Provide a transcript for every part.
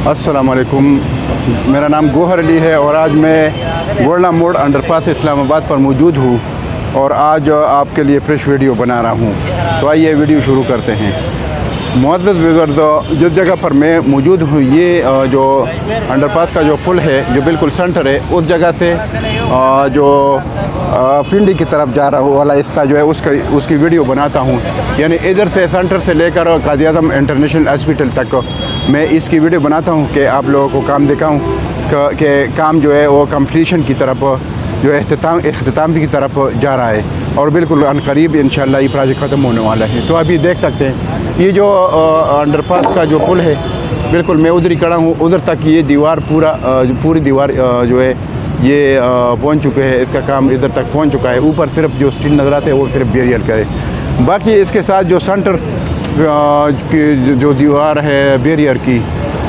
अस्सलाम वालेकुम। मेरा नाम गोहर अली है और आज मैं गोरला मोड़ अंडरपास इस्लामाबाद पर मौजूद हूँ और आज आपके लिए फ्रेश वीडियो बना रहा हूँ। तो आइए वीडियो शुरू करते हैं। मुअज़्ज़ज़ व्यूअर्स, जिस जगह पर मैं मौजूद हूँ ये जो अंडरपास का जो पुल है जो बिल्कुल सेंटर है, उस जगह से जो पिंडी की तरफ जा रहा वाला हिस्सा जो है उसकी वीडियो बनाता हूँ। यानी इधर से सेंटर से लेकर काज़ी आज़म इंटरनेशनल हॉस्पिटल तक मैं इसकी वीडियो बनाता हूँ कि आप लोगों को काम दिखाऊँ कि काम जो है वो कंप्लीशन की तरफ जो इख्तिताम की तरफ जा रहा है और बिल्कुल अनकरीब इंशाल्लाह ये प्रोजेक्ट ख़त्म होने वाला है। तो अभी देख सकते हैं ये जो अंडरपास का जो पुल है बिल्कुल मैं उधर ही खड़ा हूँ। उधर तक ये दीवार पूरी दीवार जो है ये पहुंच चुके हैं। इसका काम इधर तक पहुंच चुका है। ऊपर सिर्फ जो स्टील नज़र आते हैं वो सिर्फ बैरियर का है। बाकी इसके साथ जो सेंटर की जो दीवार है बैरियर की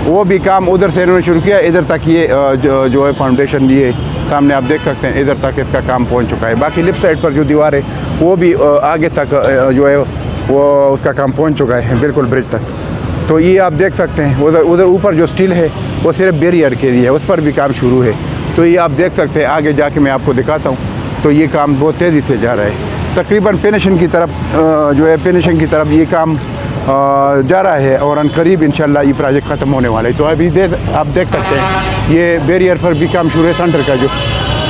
वो भी काम उधर से इन्होंने शुरू किया। इधर तक ये जो है फाउंडेशन ये सामने आप देख सकते हैं, इधर तक इसका काम पहुंच चुका है। बाकी लेफ्ट साइड पर जो दीवार है वो भी आगे तक जो है वो उसका काम पहुंच चुका है बिल्कुल ब्रिज तक। तो ये आप देख सकते हैं उधर ऊपर जो स्टील है वो सिर्फ बैरियर के लिए है, उस पर भी काम शुरू है। तो ये आप देख सकते हैं, आगे जाके मैं आपको दिखाता हूँ। तो ये काम बहुत तेज़ी से जा रहा है, तकरीबन फिनिशिंग की तरफ जो है फिनिशिंग की तरफ ये काम जा रहा है और अनकरीब इंशाल्लाह ये प्रोजेक्ट ख़त्म होने वाला है। तो अभी आप देख सकते हैं ये बैरियर पर भी काम शुरू है, सेंटर का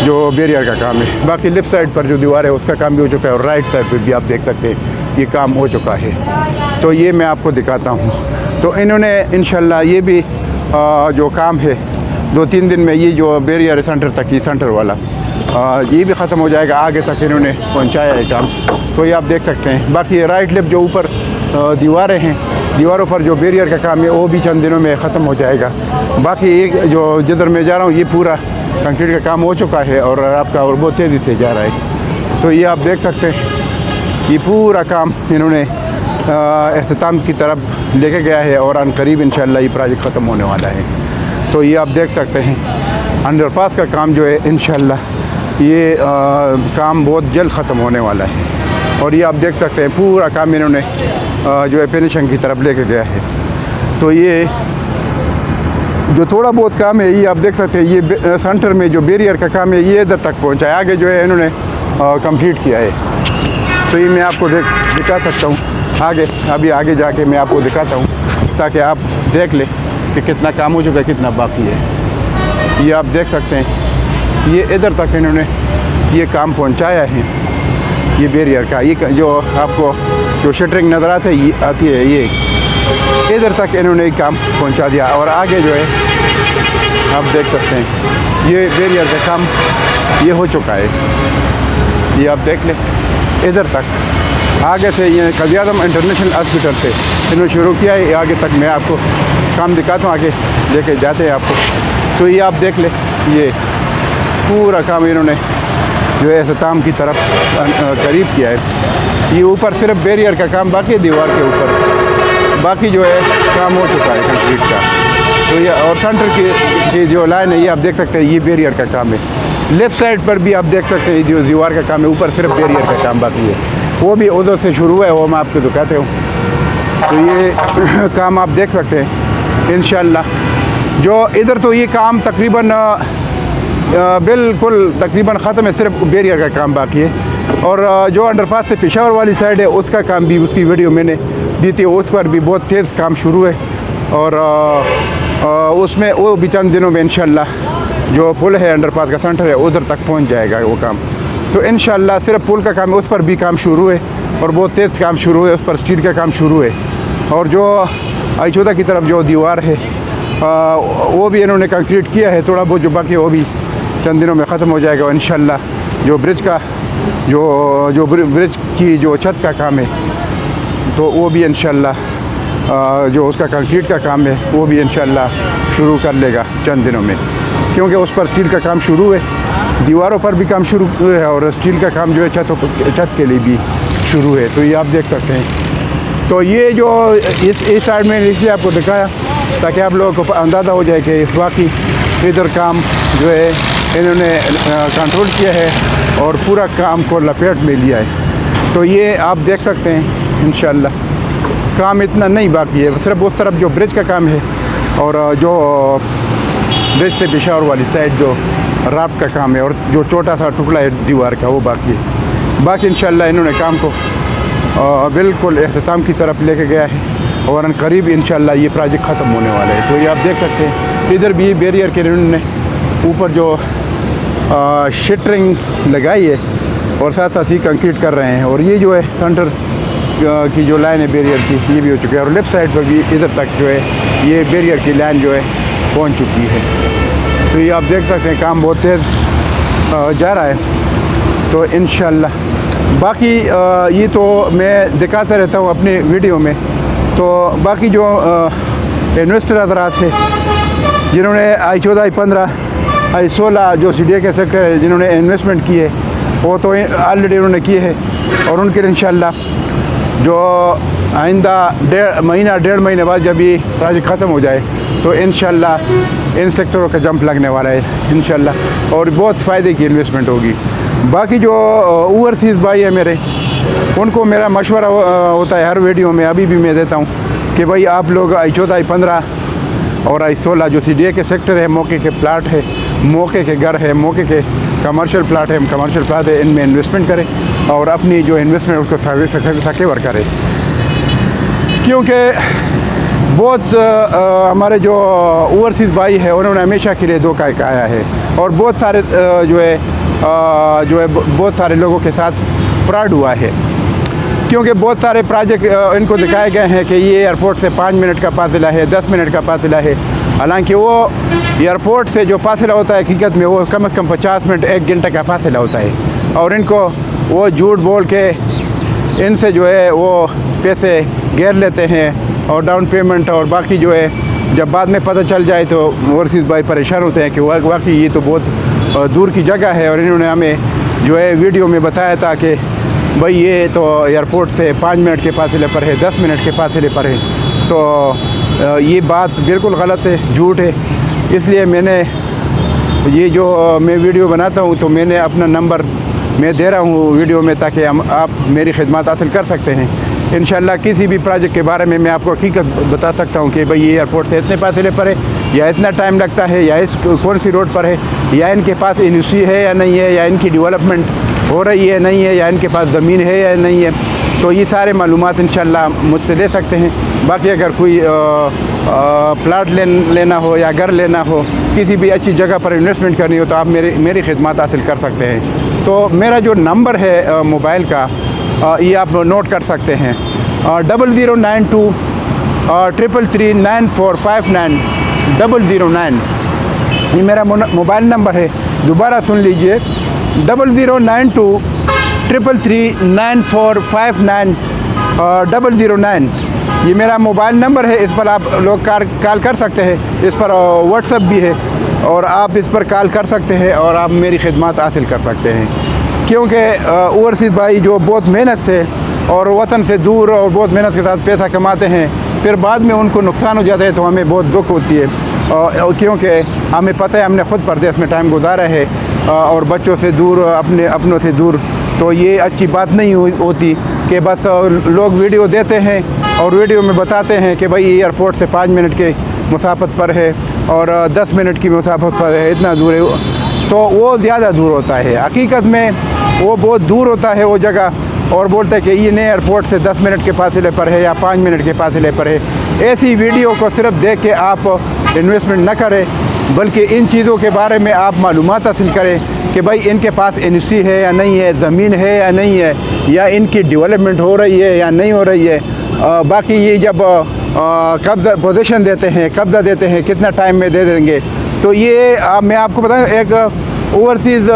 जो बैरियर का काम है। बाकी लेफ़्ट साइड पर जो दीवार है उसका काम भी हो चुका है और राइट साइड पर भी आप देख सकते हैं ये काम हो चुका है। तो ये मैं आपको दिखाता हूँ। तो इन्होंने इंशाल्लाह ये भी जो काम है 2-3 दिन में ये जो बैरियर है सेंटर तक, ये सेंटर वाला ये भी ख़त्म हो जाएगा। आगे तक इन्होंने पहुंचाया है काम। तो ये आप देख सकते हैं। बाकी राइट लेफ्ट जो ऊपर दीवारें हैं, दीवारों पर जो बैरियर का काम है वो भी चंद दिनों में ख़त्म हो जाएगा। बाकी एक जो जिधर मैं जा रहा हूँ ये पूरा कंक्रीट का काम हो चुका है और आपका और बहुत तेज़ी से जा रहा है। तो ये आप देख सकते हैं ये पूरा काम इन्होंने इख्तिताम की तरफ लेके गया है और अनकरीब इंशाल्लाह ये प्रोजेक्ट ख़त्म होने वाला है। तो ये आप देख सकते हैं अंडरपास का काम जो है इंशाल्लाह ये काम बहुत जल्द ख़त्म होने वाला है। और ये आप देख सकते हैं पूरा काम इन्होंने जो है फिनिशिंग की तरफ लेके गया है। तो ये जो थोड़ा बहुत काम है ये आप देख सकते हैं, ये सेंटर में जो बैरियर का काम है ये इधर तक पहुंचा है, आगे जो है इन्होंने कंप्लीट किया है। तो ये मैं आपको दिखा सकता हूँ आगे, अभी आगे जाके मैं आपको दिखाता हूँ ताकि आप देख लें कि कितना काम हो चुका है, कितना बाकी है। ये आप देख सकते हैं ये इधर तक इन्होंने ये काम पहुंचाया है, ये बैरियर का। ये जो आपको जो शटरिंग नज़र आती है ये इधर तक इन्होंने काम पहुंचा दिया और आगे जो है आप देख सकते हैं ये बैरियर का काम ये हो चुका है। ये आप देख लें इधर तक आगे से ये काज़ी आज़म इंटरनेशनल हॉस्पिटल से इन्होंने शुरू किया है। आगे तक मैं आपको काम दिखाता हूँ, आगे लेके जाते हैं आपको। तो ये आप देख लें ये पूरा काम इन्होंने जो है इख्तिताम की तरफ करीब किया है। ये ऊपर सिर्फ बैरियर का काम बाकी है, दीवार के ऊपर बाकी जो है काम हो चुका है कंक्रीट का। तो ये और सेंटर की जो लाइन है ये आप देख सकते हैं ये बैरियर का काम है। लेफ़्ट साइड पर भी आप देख सकते हैं जो दीवार का काम है, ऊपर सिर्फ बैरियर का काम बाकी है, वो भी उधर से शुरू है, वो मैं आपको दिखाते हूँ। तो ये काम आप देख सकते हैं इंशाल्लाह। जो इधर तो ये काम तकरीबन बिल्कुल तकरीबन ख़त्म है, सिर्फ बैरियर का काम बाकी है। और जो अंडरपास से पेशावर वाली साइड है उसका काम भी, उसकी वीडियो मैंने दी थी, उस पर भी बहुत तेज़ काम शुरू है और उसमें वो भी चंद दिनों में इंशाल्लाह जो पुल है अंडरपास का सेंटर है उधर तक पहुंच जाएगा वो काम। तो इंशाल्लाह सिर्फ पुल का काम है, उस पर भी काम शुरू है और बहुत तेज़ काम शुरू है, उस पर स्टील का काम शुरू है। और जो आई14 की तरफ जो दीवार है वो भी इन्होंने कंक्रीट किया है, थोड़ा बहुत जो बाकी है वो भी चंद दिनों में ख़त्म हो जाएगा इंशाल्लाह। जो ब्रिज का जो ब्रिज की जो छत का काम है तो वो भी इंशाल्लाह जो उसका कंक्रीट का काम है वो भी इंशाल्लाह शुरू कर लेगा चंद दिनों में, क्योंकि उस पर स्टील का काम शुरू है, दीवारों पर भी काम शुरू है और स्टील का काम जो है छत के लिए भी शुरू है। तो ये आप देख सकते हैं। तो ये जो इस साइड में इसलिए आपको दिखाया ताकि आप लोगों को अंदाज़ा हो जाए कि बाकी इधर काम जो है इन्होंने कंट्रोल किया है और पूरा काम को लपेट में लिया है। तो ये आप देख सकते हैं इंशाल्लाह काम इतना नहीं बाकी है, सिर्फ उस तरफ जो ब्रिज का काम है और जो ब्रिज से पेशावर वाली साइड जो रात का काम है और जो छोटा सा टुकड़ा है दीवार का वो बाकी है। बाकी इंशाल्लाह इन्होंने काम को बिल्कुल अख्ताम की तरफ लेके गया है और करीब इंशाल्लाह ये प्रोजेक्ट ख़त्म होने वाला है। तो ये आप देख सकते हैं इधर भी बैरियर के इन्होंने ऊपर जो शटरिंग लगाई है और साथ साथ ही कंक्रीट कर रहे हैं। और ये जो है सेंटर की जो लाइन है बैरियर की ये भी हो चुकी है और लेफ़्ट साइड पर भी इधर तक जो है ये बैरियर की लाइन जो है पहुंच चुकी है। तो ये आप देख सकते हैं काम बहुत तेज़ जा रहा है। तो इंशाल्लाह बाकी ये तो मैं दिखाता रहता हूँ अपने वीडियो में। तो बाकी जो इन्वेस्टर हज़रात है जिन्होंने I14 I15 I16 जो CDA के सेक्टर है जिन्होंने इन्वेस्टमेंट की है वो तो ऑलरेडी उन्होंने किए है और उनके इंशाल्लाह जो आइंदा डेढ़ महीने बाद जब ये प्रोजेक्ट ख़त्म हो जाए तो इंशाल्लाह इन सेक्टरों का जंप लगने वाला है इंशाल्लाह और बहुत फ़ायदे की इन्वेस्टमेंट होगी। बाकी जो ओवरसीज़ भाई है मेरे उनको मेरा मशवरा होता है हर वीडियो में, अभी भी मैं देता हूँ कि भाई आप लोग I14 I15 और I16 जो CDA के सेक्टर है, मौके के प्लाट है, मौके के घर है, मौके के कमर्शियल प्लाट है, कमर्शियल प्लाट है, इनमें इन्वेस्टमेंट करें और अपनी जो इन्वेस्टमेंट उसको सकेवर करें। क्योंकि बहुत हमारे जो ओवरसीज़ भाई है उन्होंने हमेशा के लिए धोखा खाया है और बहुत सारे जो है बहुत सारे लोगों के साथ फ्रॉड हुआ है। क्योंकि बहुत सारे प्रोजेक्ट इनको दिखाए गए हैं कि ये एयरपोर्ट से 5 मिनट का फासला है, 10 मिनट का फासला है, हालांकि वो एयरपोर्ट से जो फासला होता है हकीकत में वो कम से कम 50 मिनट 1 घंटे का फासला होता है। और इनको वो झूठ बोल के इनसे जो है वो पैसे घेर लेते हैं और डाउन पेमेंट और बाकी जो है जब बाद में पता चल जाए तो ओवरसीज़ भाई परेशान होते हैं कि वाकई ये तो बहुत दूर की जगह है। और इन्होंने हमें जो है वीडियो में बताया था कि भाई ये तो एयरपोर्ट से 5 मिनट के फासले पर है, 10 मिनट के फासले पर है। तो ये बात बिल्कुल गलत है, झूठ है। इसलिए मैंने ये जो मैं वीडियो बनाता हूँ तो मैंने अपना नंबर मैं दे रहा हूँ वीडियो में ताकि आप मेरी खिदमत हासिल कर सकते हैं। इंशाल्लाह किसी भी प्रोजेक्ट के बारे में मैं आपको हकीकत बता सकता हूँ कि भाई ये एयरपोर्ट से इतने फासले पर है या इतना टाइम लगता है या इस कौन सी रोड पर है या इनके पास इंडस्ट्री है या नहीं है या इनकी डेवलपमेंट हो रही है नहीं है या इनके पास ज़मीन है या नहीं है। तो ये सारे मालूमात इंशाल्लाह मुझसे ले सकते हैं। बाकी अगर कोई प्लाट लेना हो या घर लेना हो, किसी भी अच्छी जगह पर इन्वेस्टमेंट करनी हो तो आप मेरी खिदमत हासिल कर सकते हैं। तो मेरा जो नंबर है मोबाइल का ये आप नोट कर सकते हैं 0092 333 9459 009। ये मेरा मोबाइल नंबर है, दोबारा सुन लीजिए 0092 333 9459 009। ये मेरा मोबाइल नंबर है, इस पर आप लोग कॉल कर सकते हैं। इस पर व्हाट्सएप भी है और आप इस पर कॉल कर सकते हैं और आप मेरी खिदमत हासिल कर सकते हैं। क्योंकि ओवरसीज़ भाई जो बहुत मेहनत से और वतन से दूर और बहुत मेहनत के साथ पैसा कमाते हैं, फिर बाद में उनको नुकसान हो जाता है तो हमें बहुत दुख होती है। क्योंकि हमें पता है हमने ख़ुद परदेश में टाइम गुजारा है और बच्चों से दूर, अपनों से दूर। तो ये अच्छी बात नहीं होती कि बस लोग वीडियो देते हैं और वीडियो में बताते हैं कि भाई एयरपोर्ट से 5 मिनट के मुसाफत पर है और 10 मिनट की मुसाफत पर है, इतना दूर है। तो वो ज़्यादा दूर होता है, हकीकत में वो बहुत दूर होता है वो जगह। और बोलते हैं कि ये नए एयरपोर्ट से 10 मिनट के फासले पर है या 5 मिनट के फासले पर है। ऐसी वीडियो को सिर्फ देख के आप इन्वेस्टमेंट न करें, बल्कि इन चीज़ों के बारे में आप मालूमात हासिल करें कि भाई इनके पास इंडस्ट्री है या नहीं है, ज़मीन है या नहीं है, या इनकी डेवलपमेंट हो रही है या नहीं हो रही है। बाकी ये जब कब्ज़ा पोजीशन देते हैं, कब्ज़ा देते हैं, कितना टाइम में दे देंगे। तो ये मैं आपको बताऊँ, एक ओवरसीज़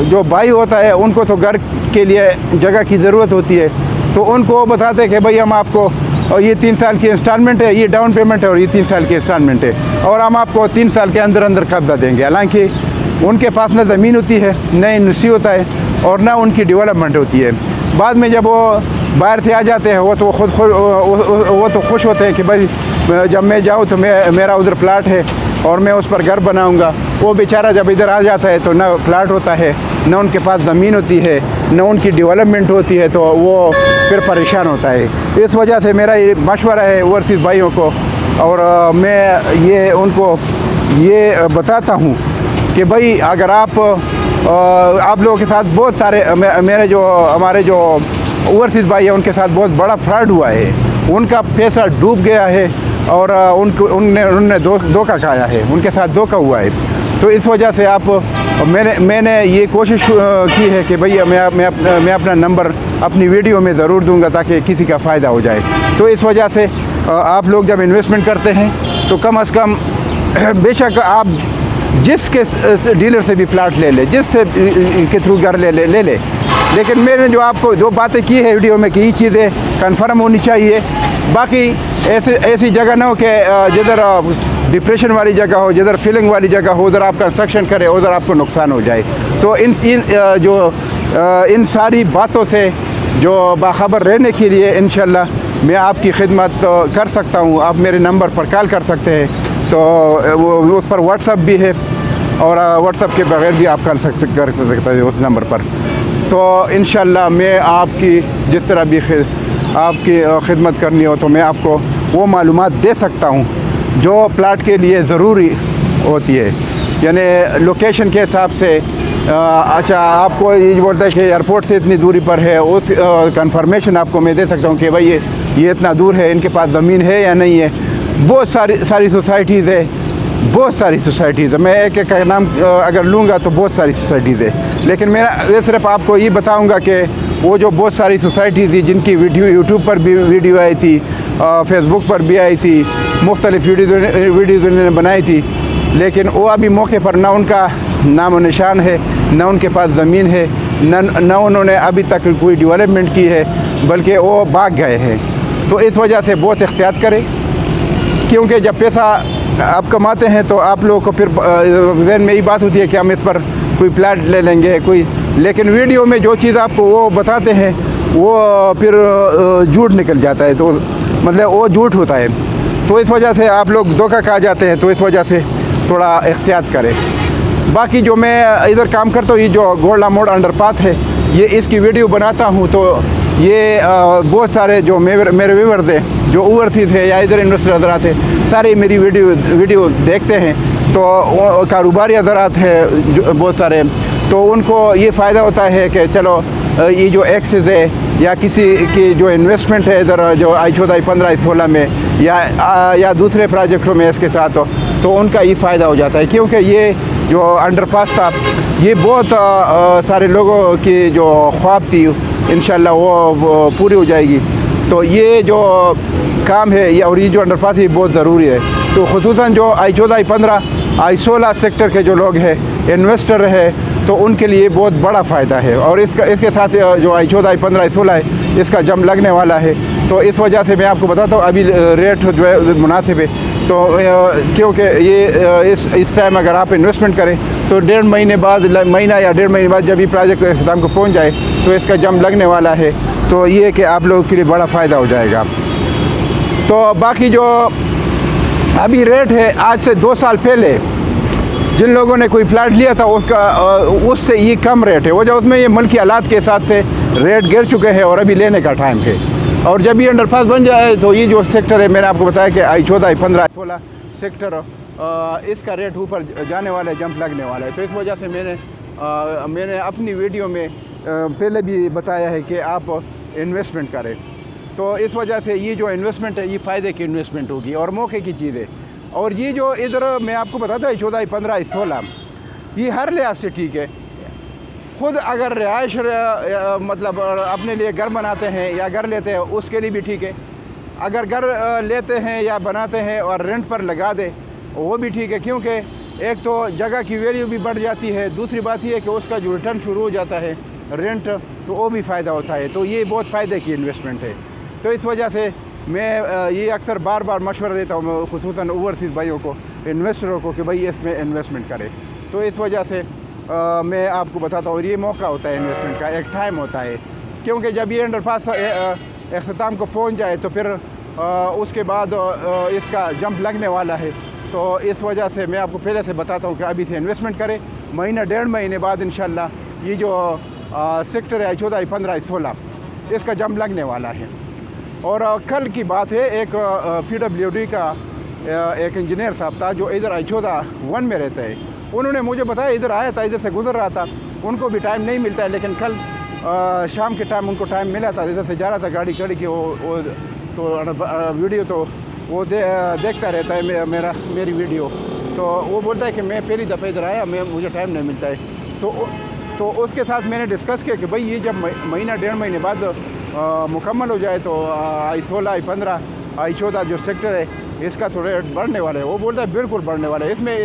जो भाई होता है उनको तो घर के लिए जगह की ज़रूरत होती है, तो उनको बताते हैं कि भाई हम आपको ये 3 साल की इंस्टॉलमेंट है, ये डाउन पेमेंट है और ये 3 साल की इंस्टॉलमेंट है और हम आपको 3 साल के अंदर अंदर कब्ज़ा देंगे। हालांकि उनके पास ना ज़मीन होती है, न इंडस्ट्री होता है और ना उनकी डेवलपमेंट होती है। बाद में जब वो बाहर से आ जाते हैं वो तो खुश होते हैं कि भाई जब मैं जाऊँ तो मेरा उधर प्लाट है और मैं उस पर घर बनाऊंगा। वो बेचारा जब इधर आ जाता है तो ना प्लाट होता है, न उनके पास ज़मीन होती है, न उनकी डेवलपमेंट होती है, तो वो फिर परेशान होता है। इस वजह से मेरा ये मशवरा है ओवरसीज़ भाइयों को और मैं ये उनको ये बताता हूँ कि भाई अगर आप लोगों के साथ बहुत सारे मेरे जो हमारे जो ओवरसीज़ भाई है उनके साथ बहुत बड़ा फ्रॉड हुआ है, उनका पैसा डूब गया है और उन्होंने धोखा खाया है, उनके साथ धोखा हुआ है। तो इस वजह से मैंने ये कोशिश की है कि भैया मैं अपना नंबर अपनी वीडियो में ज़रूर दूंगा ताकि किसी का फ़ायदा हो जाए। तो इस वजह से आप लोग जब इन्वेस्टमेंट करते हैं तो कम से कम बेशक आप जिसके डीलर से भी प्लाट ले ले, जिससे के थ्रू घर ले ले, लेकिन मैंने जो आपको जो बातें की है वीडियो में कि ये चीज़ें कन्फर्म होनी चाहिए। बाकी ऐसी जगह ना हो कि जिधर डिप्रेशन वाली जगह हो, जिधर फिलिंग वाली जगह हो, उधर आप कंस्ट्रक्शन करें, उधर आपको नुकसान हो जाए। तो इन सारी बातों से जो बाखबर रहने के लिए इंशाल्लाह मैं आपकी खिदमत कर सकता हूँ। आप मेरे नंबर पर कॉल कर सकते हैं, तो वो उस पर व्हाट्सअप भी है और व्हाट्सअप के बगैर भी आप कर सकते हैं उस नंबर पर। तो इंशाल्लाह मैं आपकी जिस तरह भी आपकी खिदमत करनी हो तो मैं आपको वो मालूमात दे सकता हूँ जो प्लाट के लिए ज़रूरी होती है, यानी लोकेशन के हिसाब से। अच्छा, आपको ये बोलता है कि एयरपोर्ट से इतनी दूरी पर है, उस कंफर्मेशन आपको मैं दे सकता हूँ कि भाई ये इतना दूर है, इनके पास ज़मीन है या नहीं है। बहुत सारी सोसाइटीज़ है, बहुत सारी सोसाइटीज़ है। मैं एक का नाम अगर लूँगा तो बहुत सारी सोसाइटीज़ है, लेकिन मैं सिर्फ आपको ये बताऊँगा कि वो जो बहुत सारी सोसाइटीज़ थी जिनकी वीडियो यूट्यूब पर भी वीडियो आई थी, फेसबुक पर भी आई थी, मुख्तलिफ वीडियोज़ उन्होंने बनाई थी, लेकिन वो अभी मौके पर ना उनका नाम व निशान है, ना उनके पास ज़मीन है, ना उन्होंने अभी तक कोई डेवलपमेंट की है, बल्कि वो भाग गए हैं। तो इस वजह से बहुत एहतियात करें, क्योंकि जब पैसा आप कमाते हैं तो आप लोगों को फिर जहन में यही बात होती है कि हम इस पर कोई प्लाट ले लेंगे लेकिन वीडियो में जो चीज़ आपको वो बताते हैं वो फिर झूठ निकल जाता है, तो मतलब वो झूठ होता है। तो इस वजह से आप लोग धोखा खा जाते हैं, तो इस वजह से थोड़ा एहतियात करें। बाकी जो मैं इधर काम करता हूँ, ये जो गोल्डा मोड़ अंडरपास है, ये इसकी वीडियो बनाता हूँ, तो ये बहुत सारे जो मेरे व्यूअर्स हैं जो ओवरसीज़ है या इधर इन्वेस्टर हज़रात है, सारे मेरी वीडियो देखते हैं। तो कारोबारी हज़रात है जो बहुत सारे, तो उनको ये फ़ायदा होता है कि चलो ये जो एक्सेस है या किसी की जो इन्वेस्टमेंट है इधर जो I14, I15, I16 में या दूसरे प्रोजेक्टों में इसके साथ हो, तो उनका ये फ़ायदा हो जाता है। क्योंकि ये जो अंडरपास था ये बहुत सारे लोगों की जो ख्वाब थी, इंशाल्लाह वो पूरी हो जाएगी। तो ये जो काम है और ये जो अंडरपास है बहुत ज़रूरी है। तो ख़ुसूसन जो I14, I15, I16 सेक्टर के जो लोग हैं, इन्वेस्टर है, तो उनके लिए बहुत बड़ा फ़ायदा है। और इसके साथ जो I14, I15, I16 है, इसका जम लगने वाला है। तो इस वजह से मैं आपको बताता हूँ अभी रेट जो है मुनासिब है। तो क्योंकि ये इस टाइम अगर आप इन्वेस्टमेंट करें तो 1.5 महीने बाद, महीना या 1.5 महीने बाद जब ये प्रोजेक्ट इख्तिताम को पहुँच जाए तो इसका जम लगने वाला है। तो ये कि आप लोगों के लिए बड़ा फ़ायदा हो जाएगा। तो बाकी जो अभी रेट है, आज से 2 साल पहले जिन लोगों ने कोई प्लाट लिया था उससे ये कम रेट है। वजह उसमें ये मुल्की हालात के हिसाब से रेट गिर चुके हैं और अभी लेने का टाइम है। और जब ये अंडरपास बन जाए तो ये जो सेक्टर है, मैंने आपको बताया कि I14, I15, I16 सेक्टर, इसका रेट ऊपर जाने वाला है, जंप लगने वाला है। तो इस वजह से मैंने अपनी वीडियो में पहले भी बताया है कि आप इन्वेस्टमेंट करें। तो इस वजह से ये जो इन्वेस्टमेंट है ये फ़ायदे की इन्वेस्टमेंट होगी और मौके की चीज़ है। और ये जो इधर मैं आपको बताता हूँ I14, I15, I16, ये हर लिहाज से ठीक है। ख़ुद अगर रिहाइश मतलब अपने लिए घर बनाते हैं या घर लेते हैं उसके लिए भी ठीक है। अगर घर लेते हैं या बनाते हैं और रेंट पर लगा दे वो भी ठीक है, क्योंकि एक तो जगह की वैल्यू भी बढ़ जाती है, दूसरी बात ये है कि उसका जो रिटर्न शुरू हो जाता है रेंट, तो वो भी फ़ायदा होता है। तो ये बहुत फ़ायदे की इन्वेस्टमेंट है। तो इस वजह से मैं ये अक्सर बार बार मशवरा देता हूँ ख़ुसूसन ओवरसीज़ भाइयों को, इन्वेस्टरों को, कि भाई इसमें इन्वेस्टमेंट करें। तो इस वजह से मैं आपको बताता हूँ ये मौका होता है इन्वेस्टमेंट का, एक टाइम होता है। क्योंकि जब ये अंडरपास इख्तिताम को पहुँच जाए तो फिर उसके बाद इसका जंप लगने वाला है। तो इस वजह से मैं आपको पहले से बताता हूँ कि अभी से इन्वेस्टमेंट करें। महीना 1.5 महीने बाद इंशाल्लाह ये जो सेक्टर है I14, I15, I16 इसका जंप लगने वाला है। और कल की बात है, एक PWD का एक इंजीनियर साहब था जो इधर अछोदा 1 में रहते हैं। उन्होंने मुझे बताया इधर आया था, इधर से गुजर रहा था, उनको भी टाइम नहीं मिलता है, लेकिन कल शाम के टाइम उनको टाइम मिला था, इधर से जा रहा था गाड़ी खड़ी की, वो तो वीडियो तो वो देखता रहता है मेरी वीडियो। तो वो बोलता है कि मैं पहली दफ़ा इधर आया, मुझे टाइम नहीं मिलता है। तो उसके साथ मैंने डिस्कस किया कि भाई ये जब महीना 1.5 महीने बाद मुकम्मल हो जाए तो I-16, I-15, I-14 जो सेक्टर है इसका तो रेट बढ़ने वाला है। वो बोलता है बिल्कुल बढ़ने वाला है। इसमें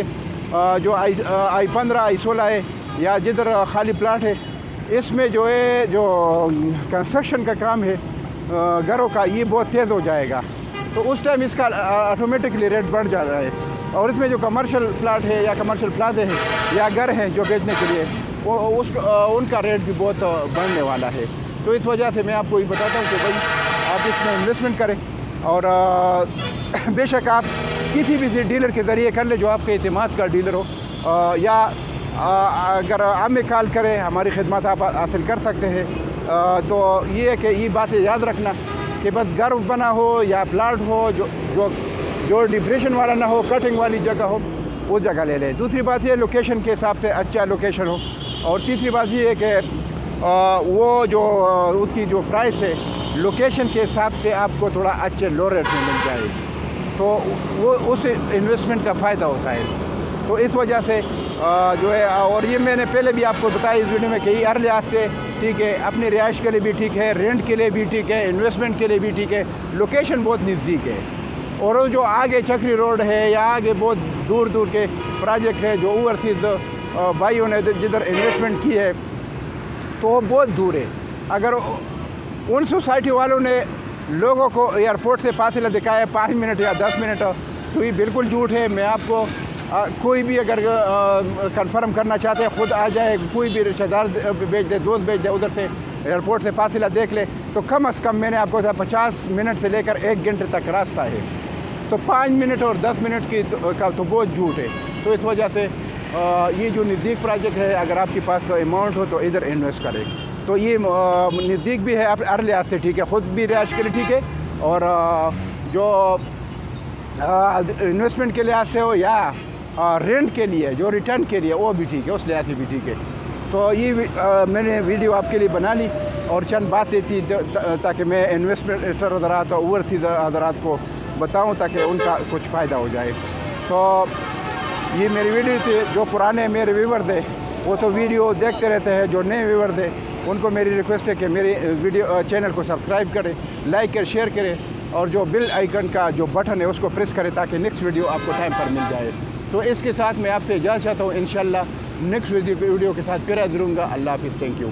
जो I-15, I-16 है या जिधर खाली प्लाट है, इसमें जो है जो कंस्ट्रक्शन का काम है घरों का, ये बहुत तेज़ हो जाएगा। तो उस टाइम इसका ऑटोमेटिकली रेट बढ़ जाता है। और इसमें जो कमर्शियल प्लाट है या कमर्शियल प्लाजे हैं या घर हैं जो बेचने के लिए, वो उनका रेट भी बहुत बढ़ने वाला है। तो इस वजह से मैं आपको ये बताता हूँ कि भाई आप इसमें इन्वेस्टमेंट करें और बेशक आप किसी भी डीलर के ज़रिए कर ले जो आपके एतमाद का डीलर हो, या अगर आप में कॉल करें हमारी खिदमत आप हासिल कर सकते हैं। तो ये है कि ये बातें याद रखना कि बस घर बना हो या प्लाट हो जो डिप्रेशन वाला ना हो, कटिंग वाली जगह हो, वो जगह ले लें। दूसरी बात ये लोकेशन के हिसाब से अच्छा लोकेशन हो। और तीसरी बात ये है कि वो जो उसकी जो प्राइस है लोकेशन के हिसाब से आपको थोड़ा अच्छे लो रेट में मिल जाए, तो वो उस इन्वेस्टमेंट का फ़ायदा होता है। तो इस वजह से जो है, और ये मैंने पहले भी आपको बताया इस वीडियो में कि हर लिहाज से ठीक है, अपनी रिहाइश के लिए भी ठीक है, रेंट के लिए भी ठीक है, इन्वेस्टमेंट के लिए भी ठीक है, लोकेशन बहुत नज़दीक है। और वो जो आगे चक्री रोड है या आगे बहुत दूर दूर के प्रोजेक्ट है जो ओवरसीज़ भाइयों ने जिधर इन्वेस्टमेंट की है, तो वो बहुत दूर है। अगर उन सोसाइटी वालों ने लोगों को एयरपोर्ट से फासला दिखाया 5 मिनट या 10 मिनट, तो ये बिल्कुल झूठ है। मैं आपको कोई भी अगर कंफर्म करना चाहते हैं खुद आ जाए, कोई भी रिश्तेदार भेज दे, दोस्त भेज दे, उधर से एयरपोर्ट से फासला देख ले, तो कम से कम मैंने आपको 50 मिनट से लेकर 1 घंटे तक रास्ता है। तो 5 मिनट और 10 मिनट का तो बहुत झूठ है। तो इस वजह से ये जो नज़दीक प्रोजेक्ट है, अगर आपके पास अमाउंट हो तो इधर इन्वेस्ट करें। तो ये नज़दीक भी है, आप हर लिहाज से ठीक है, ख़ुद भी रिहाइश के लिए ठीक है, और जो इन्वेस्टमेंट के लिहाज से हो या रेंट के लिए, जो रिटर्न के लिए, वो भी ठीक है, उस लिहाज से भी ठीक है। तो ये मैंने वीडियो आपके लिए बना ली और चंद बातें थी ताकि मैं इन्वेस्टमेंटर हज़रात और ओवरसीज़ हज़रात को बताऊं ताकि उनका कुछ फ़ायदा हो जाए। तो ये मेरी वीडियो थी। जो पुराने मेरे व्यूवर्स हैं वो तो वीडियो देखते रहते हैं, जो नए व्यूवर्स हैं उनको मेरी रिक्वेस्ट है कि मेरी वीडियो चैनल को सब्सक्राइब करें, लाइक करें, शेयर करें, और जो बेल आइकन का जो बटन है उसको प्रेस करें ताकि नेक्स्ट वीडियो आपको टाइम पर मिल जाए। तो इसके साथ मैं आपसे इजाज़त चाहता हूँ। इंशाल्लाह नेक्स्ट वीडियो के साथ फिर हाज़िर होऊंगा। अल्लाह हाफ़िज़, थैंक यू।